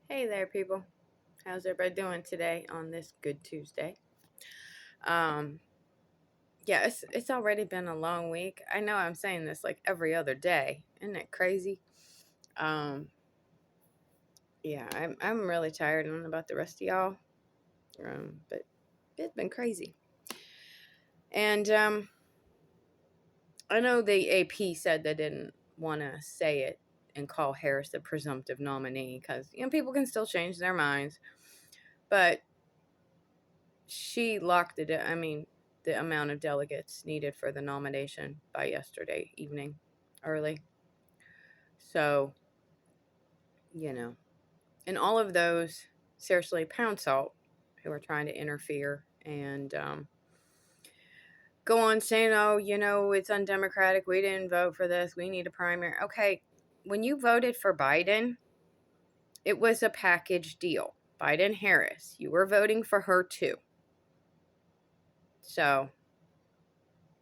Hey there, people. How's everybody doing today on this good Tuesday? Um, yeah, it's already been a long week. I know I'm saying this like every other day. Isn't it crazy? Um, yeah, I'm really tired. I don't know about the rest of y'all. But it's been crazy. And I know the AP said they didn't want to say it and call Harris the presumptive nominee because people can still change their minds. But she locked it. The amount of delegates needed for the nomination by yesterday evening, early. So, you know, and all of those seriously pound salt who are trying to interfere and go on saying, "Oh, it's undemocratic. We didn't vote for this. We need a primary." Okay, when you voted for Biden, it was a package deal. Biden Harris, you were voting for her too. So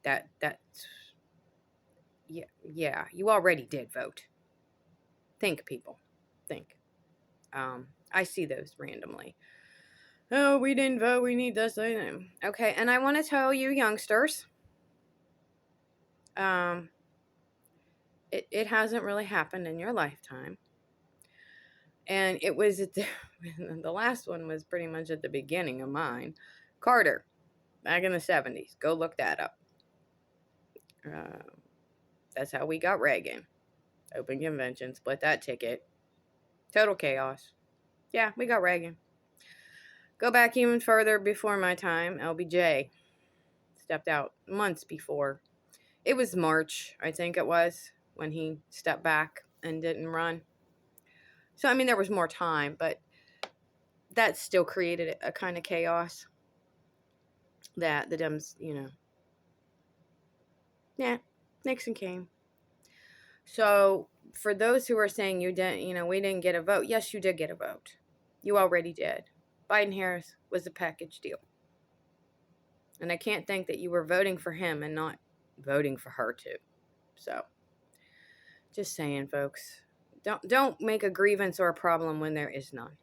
that's yeah, you already did vote. Think, people. Think. I see those randomly. Oh, we didn't vote. We need this. Okay, and I want to tell you, youngsters, um, it hasn't really happened in your lifetime. And it was the last one was pretty much at the beginning of mine. Carter, back in the 70s. Go look that up. Uh, that's how we got Reagan. Open convention, split that ticket. Total chaos. Yeah, we got Reagan. Go back even further before my time. LBJ stepped out months before. It was March, I think it was, when he stepped back and didn't run. So, there was more time, but that still created a kind of chaos that the Dems, yeah, Nixon came. So, for those who are saying you didn't, we didn't get a vote, yes, you did get a vote. You already did. Biden Harris was a package deal. And I can't think that you were voting for him and not voting for her too. So, just saying, folks. Don't make a grievance or a problem when there is none.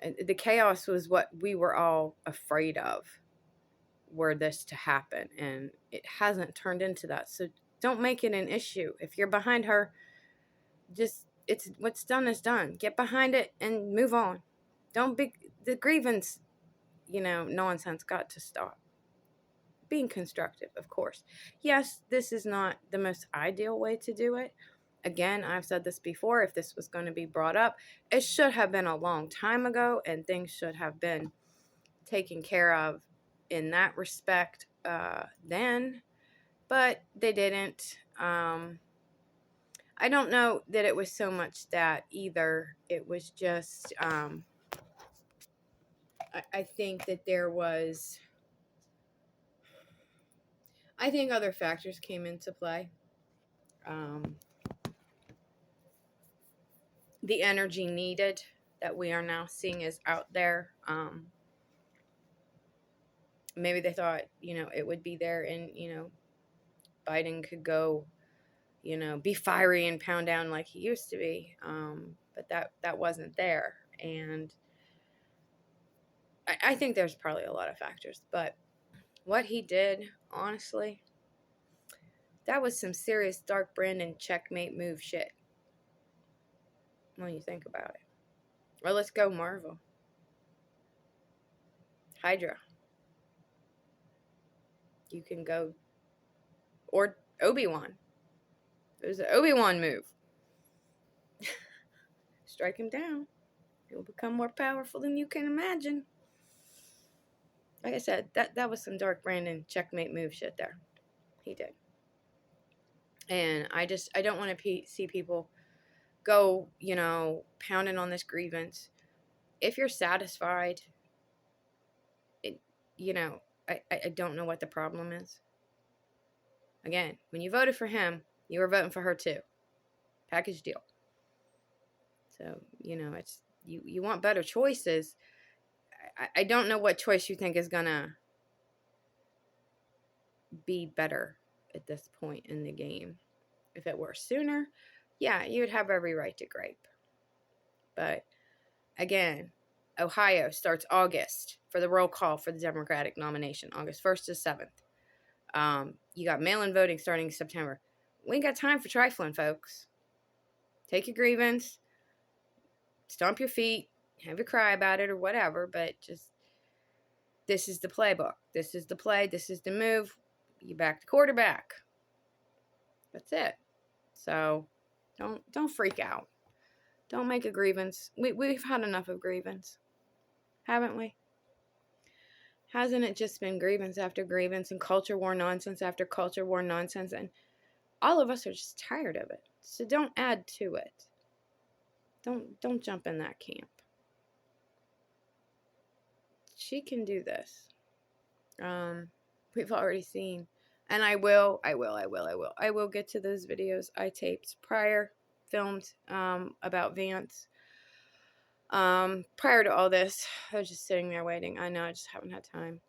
The chaos was what we were all afraid of, were this to happen, and it hasn't turned into that. So don't make it an issue. If you're behind her, it's what's done is done. Get behind it and move on. Don't be the grievance, nonsense got to stop. Being constructive, of course. Yes, this is not the most ideal way to do it. Again, I've said this before, if this was going to be brought up, it should have been a long time ago, and things should have been taken care of in that respect then, but they didn't. I don't know that it was so much that either. It was just, I think that I think other factors came into play. Um, the energy needed that we are now seeing is out there. Maybe they thought, it would be there, and, Biden could go, be fiery and pound down like he used to be. But that wasn't there. And I think there's probably a lot of factors. But what he did, honestly, that was some serious Dark Brandon checkmate move shit when you think about it. Or let's go Marvel. Hydra. You can go. Or Obi-Wan. It was an Obi-Wan move. Strike him down. He'll become more powerful than you can imagine. Like I said, that was some Dark Brandon checkmate move shit there. He did. And I don't want to see people go, pounding on this grievance. If you're satisfied, it, I don't know what the problem is. Again, when you voted for him, you were voting for her too. Package deal. So, it's you want better choices. I don't know what choice you think is gonna be better at this point in the game. If it were sooner, yeah, you would have every right to gripe. But again, Ohio starts August for the roll call for the Democratic nomination, August 1st to 7th. You got mail-in voting starting September. We ain't got time for trifling, folks. Take your grievance, stomp your feet, have a cry about it or whatever, but just, this is the playbook. This is the play. This is the move. You back the quarterback. That's it. So don't freak out. Don't make a grievance. We've had enough of grievance, haven't we? Hasn't it just been grievance after grievance and culture war nonsense after culture war nonsense? And all of us are just tired of it. So don't add to it. Don't jump in that camp. She can do this. We've already seen, and I will get to those videos I taped prior, filmed about Vance. Prior to all this, I was just sitting there waiting. I know, I just haven't had time.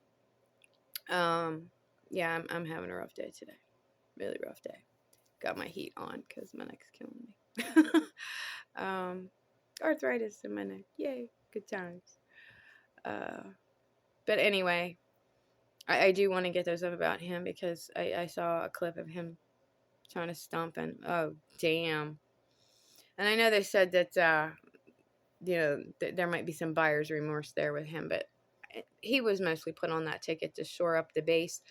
Yeah, I'm having a rough day today. Really rough day. Got my heat on because my neck's killing me. Arthritis in my neck. Yay, good times. But anyway, I do want to get those up about him because I saw a clip of him trying to stomp and, oh, damn. And I know they said that, there might be some buyer's remorse there with him, but he was mostly put on that ticket to shore up the base.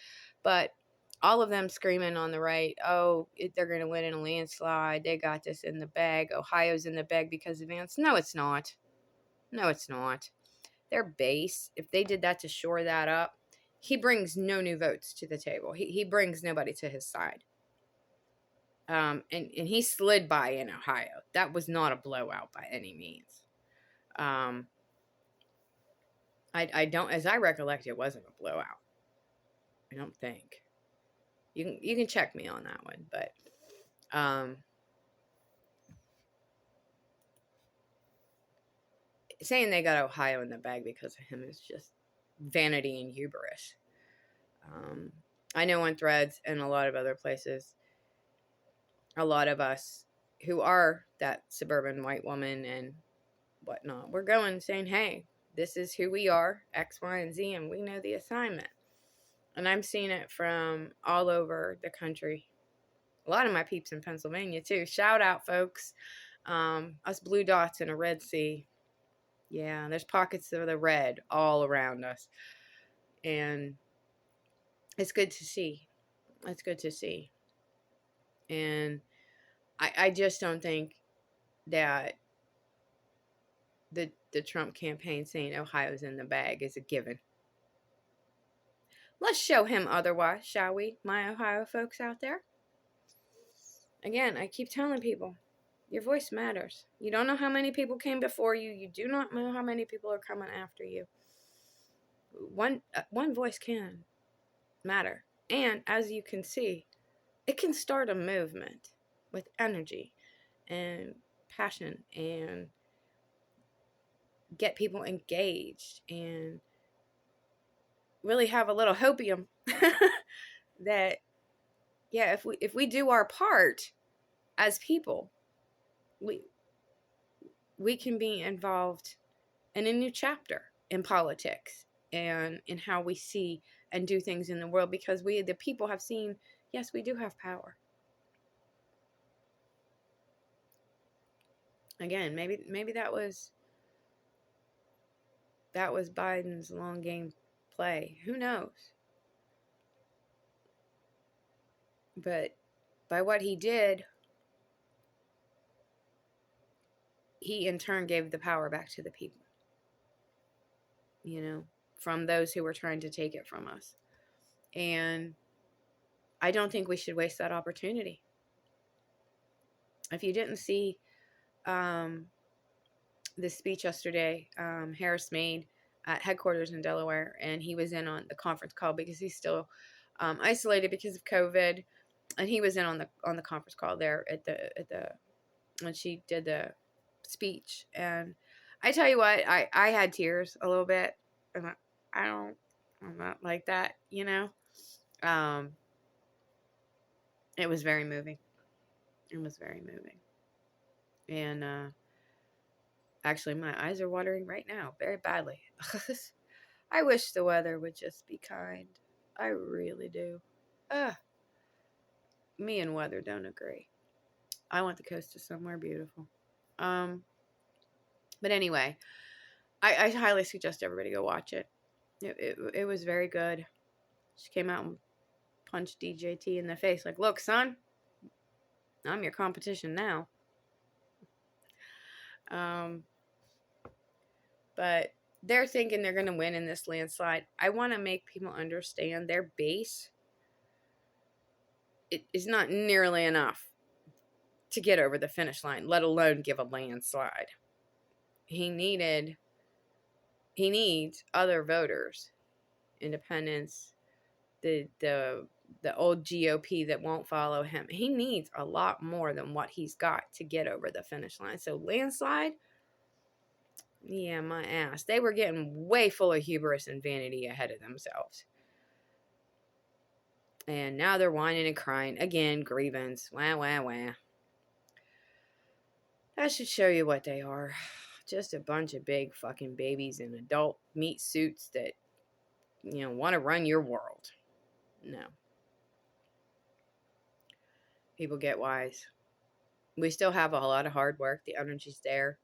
But all of them screaming on the right, oh, they're going to win in a landslide. They got this in the bag. Ohio's in the bag because of Vance. No, it's not. No, it's not. Their base, if they did that to shore that up, he brings no new votes to the table. He brings nobody to his side. And he slid by in Ohio. That was not a blowout by any means. I don't, as I recollect, it wasn't a blowout. I don't think. You can check me on that one, but saying they got Ohio in the bag because of him is just vanity and hubris. I know on Threads and a lot of other places, a lot of us who are that suburban white woman and whatnot, we're going saying, hey, this is who we are, X, Y, and Z, and we know the assignment. And I'm seeing it from all over the country. A lot of my peeps in Pennsylvania, too. Shout out, folks. Us blue dots in a red sea. Yeah, there's pockets of the red all around us. And it's good to see. It's good to see. And I just don't think that the Trump campaign saying Ohio's in the bag is a given. Let's show him otherwise, shall we, my Ohio folks out there? Again, I keep telling people, your voice matters. You don't know how many people came before you. You do not know how many people are coming after you. One voice can matter. And as you can see, it can start a movement with energy and passion and get people engaged and really have a little hopium that, yeah, if we do our part as people, we can be involved in a new chapter in politics and in how we see and do things in the world, because we, the people, have seen, yes, we do have power. Again, maybe that was Biden's long game play. Who knows? But by what he did, he in turn gave the power back to the people, from those who were trying to take it from us. And I don't think we should waste that opportunity. If you didn't see this speech yesterday, Harris made at headquarters in Delaware, and he was in on the conference call because he's still isolated because of COVID, and he was in on the conference call there at the when she did the speech. And I tell you what, I had tears a little bit, and I'm not like that, It was very moving. It was very moving. And Actually, my eyes are watering right now very badly. I wish the weather would just be kind. I really do. Ugh, me and weather don't agree. I want the coast to somewhere beautiful. Um, but anyway, I highly suggest everybody go watch it. It was very good. She came out and punched DJT in the face like, look, son, I'm your competition now. Um, but they're thinking they're going to win in this landslide. I want to make people understand their base it is not nearly enough to get over the finish line, let alone give a landslide. He needs other voters, independents, the old GOP that won't follow him. He needs a lot more than what he's got to get over the finish line. So landslide, yeah, my ass. They were getting way full of hubris and vanity ahead of themselves. And now they're whining and crying. Again, grievance. Wah, wah, wah. That should show you what they are. Just a bunch of big fucking babies in adult meat suits that, want to run your world. No. People get wise. We still have a lot of hard work. The energy's there.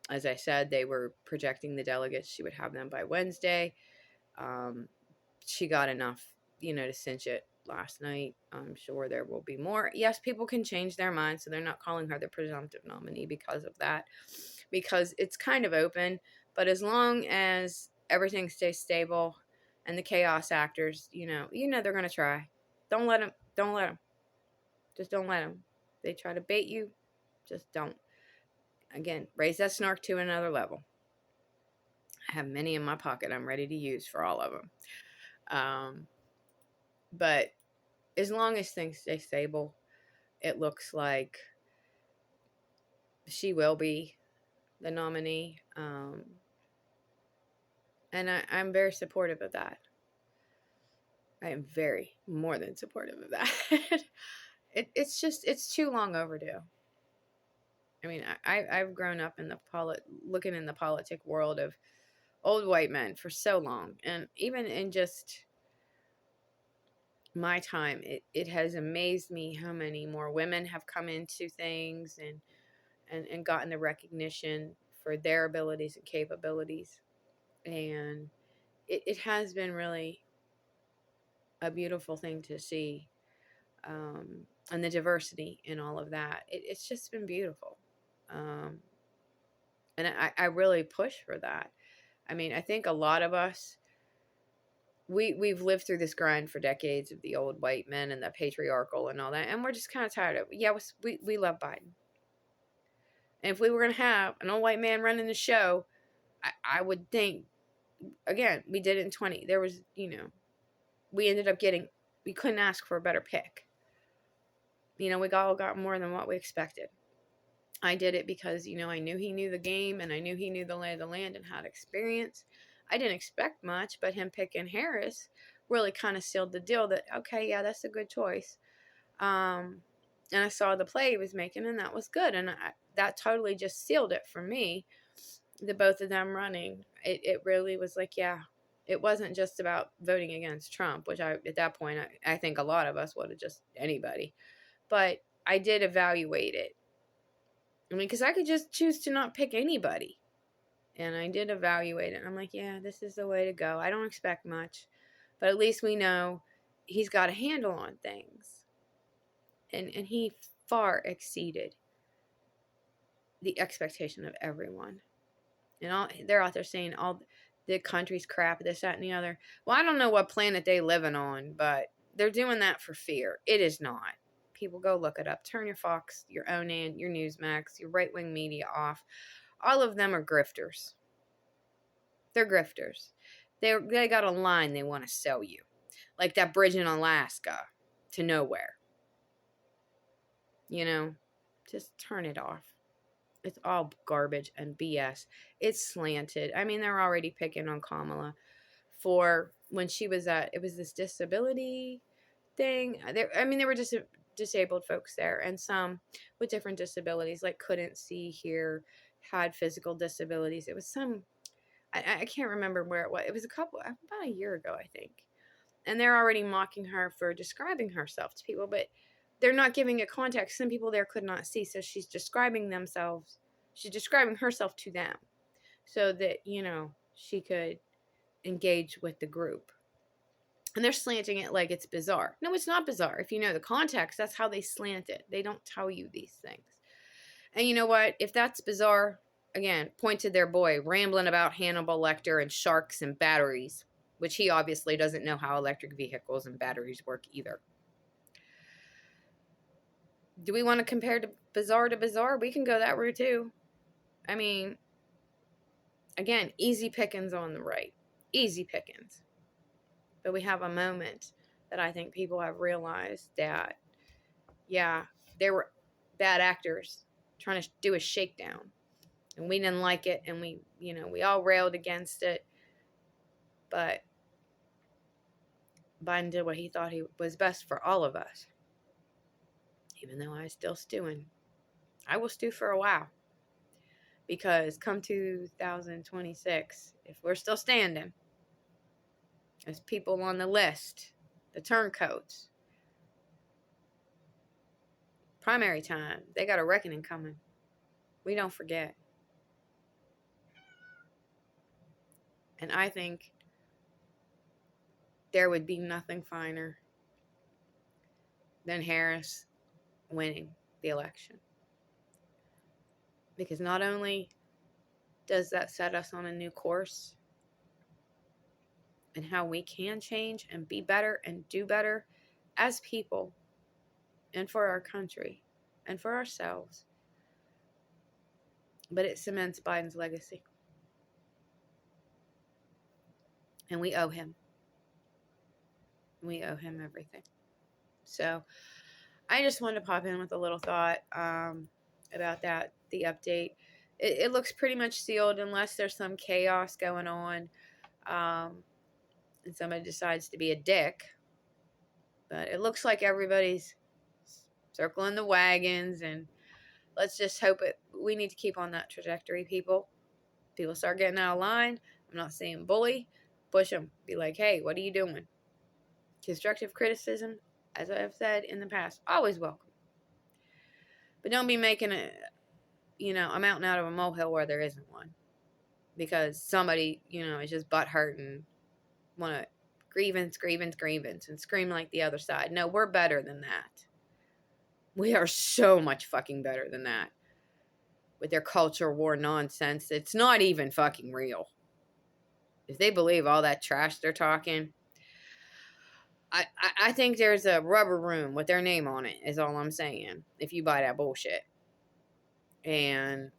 As I said, they were projecting the delegates. She would have them by Wednesday. She got enough, to cinch it last night. I'm sure there will be more. Yes, people can change their minds, so they're not calling her the presumptive nominee because of that, because it's kind of open. But as long as everything stays stable and the chaos actors, they're going to try. Don't let them. Don't let them. Just don't let them. They try to bait you. Just don't. Again, raise that snark to another level. I have many in my pocket I'm ready to use for all of them. But as long as things stay stable, it looks like she will be the nominee. And I'm very supportive of that. I am very more than supportive of that. It's too long overdue. I mean, I've grown up in looking in the politic world of old white men for so long. And even in just my time, it has amazed me how many more women have come into things and gotten the recognition for their abilities and capabilities. And it has been really a beautiful thing to see. And the diversity in all of that. It's just been beautiful. And I really push for that. I mean, I think a lot of us, we've lived through this grind for decades of the old white men and the patriarchal and all that, and we're just kind of tired of it. Yeah, we love Biden. And if we were going to have an old white man running the show, I would think, again, we did it in 20. There was, we ended up we couldn't ask for a better pick. We all got more than what we expected. I did it because, I knew he knew the game and I knew he knew the lay of the land and had experience. I didn't expect much, but him picking Harris really kind of sealed the deal that, okay, yeah, that's a good choice. And I saw the play he was making, and that was good. And that totally just sealed it for me, the both of them running. It really was like, yeah, it wasn't just about voting against Trump, which at that point, I think a lot of us would have just anybody. But I did evaluate it. I mean, because I could just choose to not pick anybody. And I did evaluate it. I'm like, yeah, this is the way to go. I don't expect much. But at least we know he's got a handle on things. And he far exceeded the expectation of everyone. And they're out there saying all the country's crap, this, that, and the other. Well, I don't know what planet they living on, but they're doing that for fear. It is not. People, go look it up. Turn your Fox, your ONN, your Newsmax, your right-wing media off. All of them are grifters. They're grifters. They got a line they want to sell you. Like that bridge in Alaska to nowhere. Just turn it off. It's all garbage and BS. It's slanted. I mean, they're already picking on Kamala for when she was it was this disability thing. They were just disabled folks there, and some with different disabilities, like couldn't see, hear, had physical disabilities. It was some, I can't remember where it was. It was about a year ago, I think. And they're already mocking her for describing herself to people, but they're not giving it context. Some people there could not see, so she's describing herself to them so that, she could engage with the group. And they're slanting it like it's bizarre. No, it's not bizarre. If you know the context, that's how they slant it. They don't tell you these things. And you know what? If that's bizarre, again, point to their boy rambling about Hannibal Lecter and sharks and batteries, which he obviously doesn't know how electric vehicles and batteries work either. Do we want to compare to bizarre? We can go that route too. I mean, again, easy pickings on the right. Easy pickings. But we have a moment that I think people have realized that, yeah, there were bad actors trying to do a shakedown. And we didn't like it, and we all railed against it. But Biden did what he thought he was best for all of us. Even though I'm still stewing. I will stew for a while. Because come 2026, if we're still standing, there's people on the list, the turncoats, primary time, they got a reckoning coming. We don't forget. And I think there would be nothing finer than Harris winning the election. Because not only does that set us on a new course and how we can change and be better and do better as people and for our country and for ourselves, but it cements Biden's legacy. And we owe him. We owe him everything. So I just wanted to pop in with a little thought about that, the update. It looks pretty much sealed unless there's some chaos going on and somebody decides to be a dick. But it looks like everybody's circling the wagons, and let's just hope we need to keep on that trajectory, people. People start getting out of line. I'm not saying bully. Push them. Be like, hey, what are you doing? Constructive criticism, as I've said in the past, always welcome. But don't be making a mountain out of a molehill where there isn't one. Because somebody, is just butthurt and want to grievance, and scream like the other side. No, we're better than that. We are so much fucking better than that. With their culture war nonsense, it's not even fucking real. If they believe all that trash they're talking, I think there's a rubber room with their name on it, is all I'm saying, if you buy that bullshit. And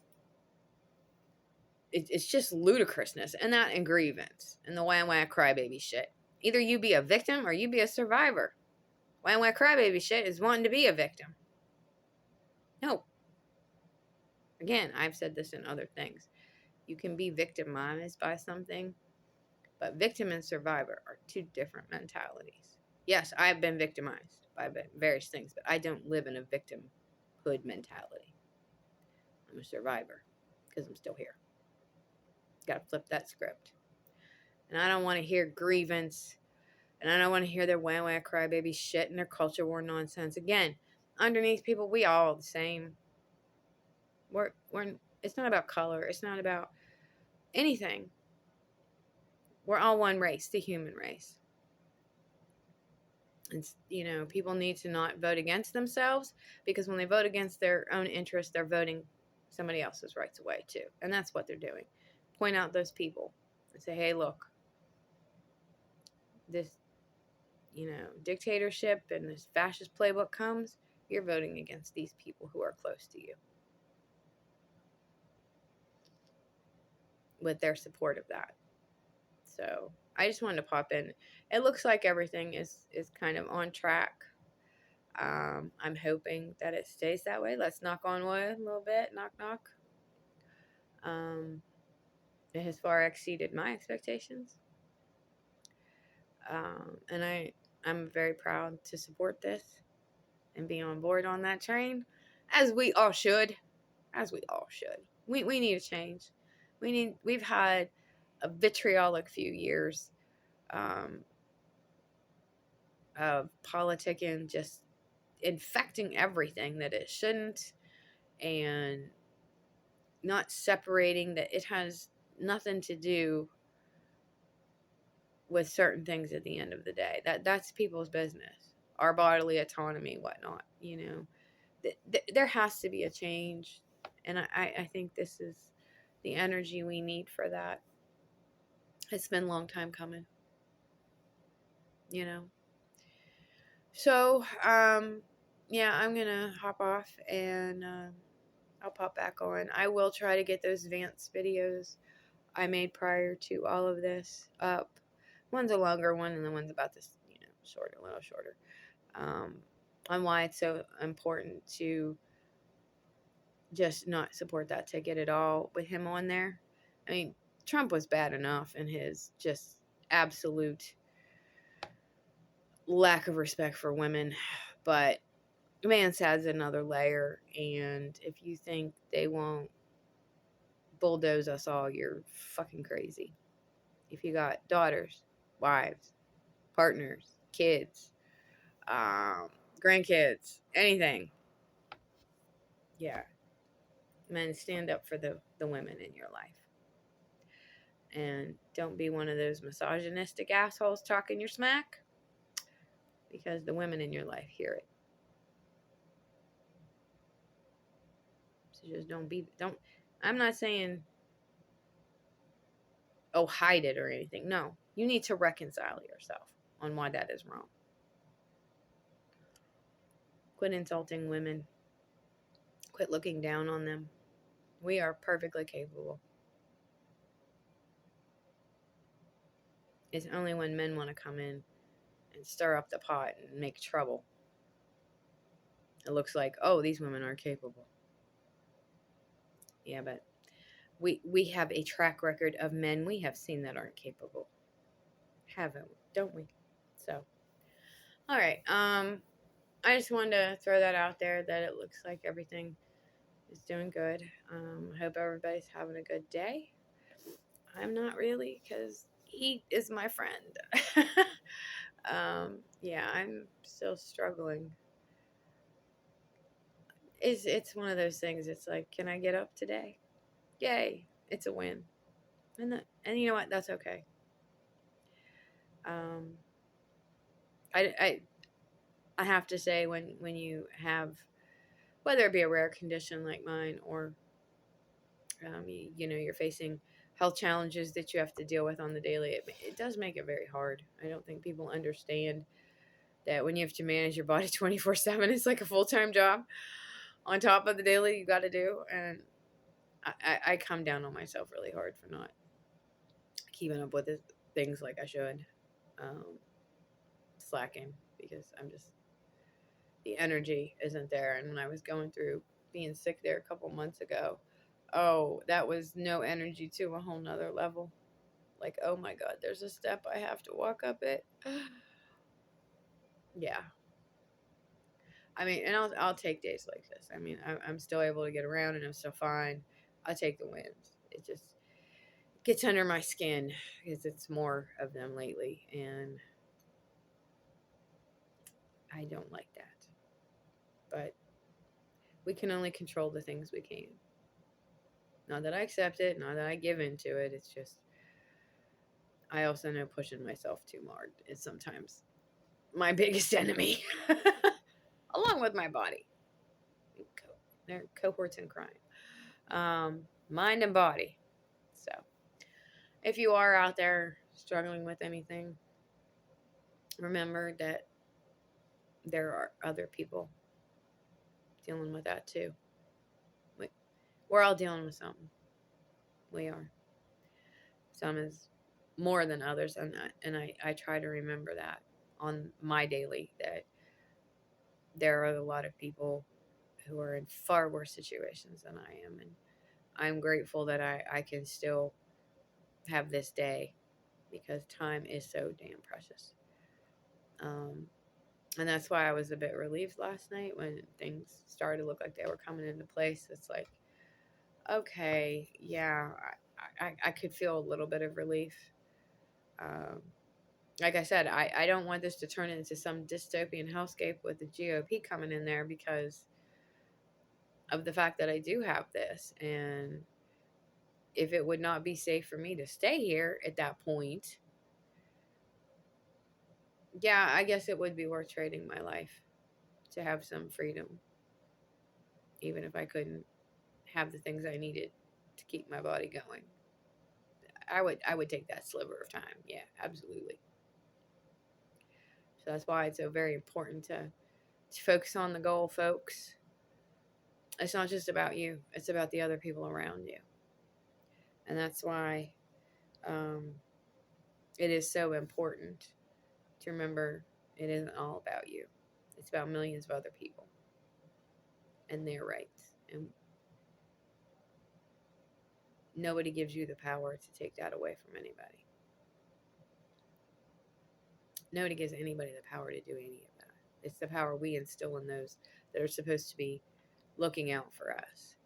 it's just ludicrousness, and that and grievance, and the wham wham crybaby shit. Either you be a victim or you be a survivor. Wham wham crybaby shit is wanting to be a victim. No. Again, I've said this in other things. You can be victimized by something, but victim and survivor are two different mentalities. Yes, I've been victimized by various things, but I don't live in a victimhood mentality. I'm a survivor because I'm still here. Got to flip that script. And I don't want to hear grievance, and I don't want to hear their wham wham crybaby shit and their culture war nonsense. Again, underneath, people, we all the same. We're it's not about color. It's not about anything. We're all one race, the human race. And, people need to not vote against themselves, because when they vote against their own interests, they're voting somebody else's rights away too. And that's what they're doing. Point out those people and say, hey, look, this, dictatorship and this fascist playbook comes, you're voting against these people who are close to you with their support of that. So I just wanted to pop in. It looks like everything is kind of on track. I'm hoping that it stays that way. Let's knock on wood a little bit. Knock, knock. It has far exceeded my expectations. And I'm very proud to support this. and be on board on that train, as we all should. As we all should. We need a change. We've had a vitriolic few years um, of politicking just infecting everything that it shouldn't, and not separating that it has nothing to do with certain things at the end of the day. That's people's business. Our bodily autonomy, whatnot. There has to be a change, and I think this is the energy we need for that. It's been a long time coming, you know. So, yeah, I'm gonna hop off and I'll pop back on. I will try to get those advanced videos I made prior to all of this up. One's a longer one, and the one's about this, shorter, a little shorter. On why it's so important to just not support that ticket at all with him on there. I mean, Trump was bad enough in his just absolute lack of respect for women, but Vance adds another layer, and if you think they won't bulldoze us all, you're fucking crazy. If you got daughters, wives, partners, kids, grandkids, anything, yeah, men, stand up for the women in your life. And don't be one of those misogynistic assholes talking your smack, because the women in your life hear it. So just don't. I'm not saying, oh, hide it or anything. No, you need to reconcile yourself on why that is wrong. Quit insulting women. Quit looking down on them. We are perfectly capable. It's only when men want to come in and stir up the pot and make trouble, it looks like, oh, these women are capable. Yeah, but we have a track record of men we have seen that aren't capable. Haven't we? Don't we? So, all right. I just wanted to throw that out there, that it looks like everything is doing good. I hope everybody's having a good day. I'm not really, because he is my friend. Yeah, I'm still struggling. It's one of those things. It's like, can I get up today? Yay! It's a win, and you know what? That's okay. Um, I I have to say, when you have, whether it be a rare condition like mine, or you're facing health challenges that you have to deal with on the daily, it does make it very hard. I don't think people understand that when you have to manage your body 24/7, it's like a full-time job on top of the daily you got to do. And I come down on myself really hard for not keeping up with things like I should. um, Slacking, because the energy isn't there. And when I was going through being sick there a couple months ago, oh, that was no energy to a whole nother level. Like, oh my God, there's a step I have to walk up it. Yeah. I mean, and I'll take days like this. I mean, I'm still able to get around, and I'm still fine. I'll take the wins. It just gets under my skin, because it's more of them lately, and I don't like that. But we can only control the things we can. Not that I accept it, not that I give into it. It's just, I also know pushing myself too hard is sometimes my biggest enemy, along with my body. They're cohorts in crime, mind and body. So, if you are out there struggling with anything, remember that there are other people dealing with that too. We're all dealing with something. We are. Some is more than others, and I try to remember that on my daily, that there are a lot of people who are in far worse situations than I am, and I'm grateful that I can still have this day, because time is so damn precious. And that's why I was a bit relieved last night when things started to look like they were coming into place. It's like, okay, yeah, I could feel a little bit of relief. Um, like I said, I don't want this to turn into some dystopian hellscape with the GOP coming in there because of the fact that I do have this. And if it would not be safe for me to stay here at that point, yeah, I guess it would be worth trading my life to have some freedom, even if I couldn't have the things I needed to keep my body going. I would take that sliver of time. Yeah, absolutely. So that's why it's so very important to focus on the goal, folks. It's not just about you, it's about the other people around you. And that's why um, it is so important to remember it isn't all about you. It's about millions of other people and their rights. And nobody gives you the power to take that away from anybody. Nobody gives anybody the power to do any of that. It's the power we instill in those that are supposed to be looking out for us.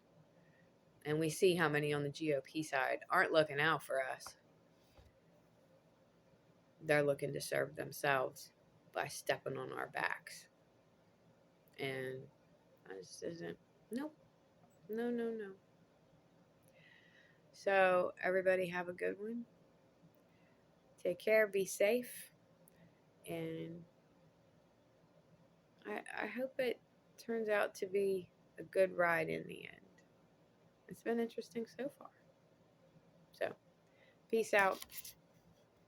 And we see how many on the GOP side aren't looking out for us. They're looking to serve themselves by stepping on our backs. And I just isn't. Nope. No, no, no. So, everybody have a good one. Take care. Be safe. And I hope it turns out to be a good ride in the end. It's been interesting so far. So, peace out.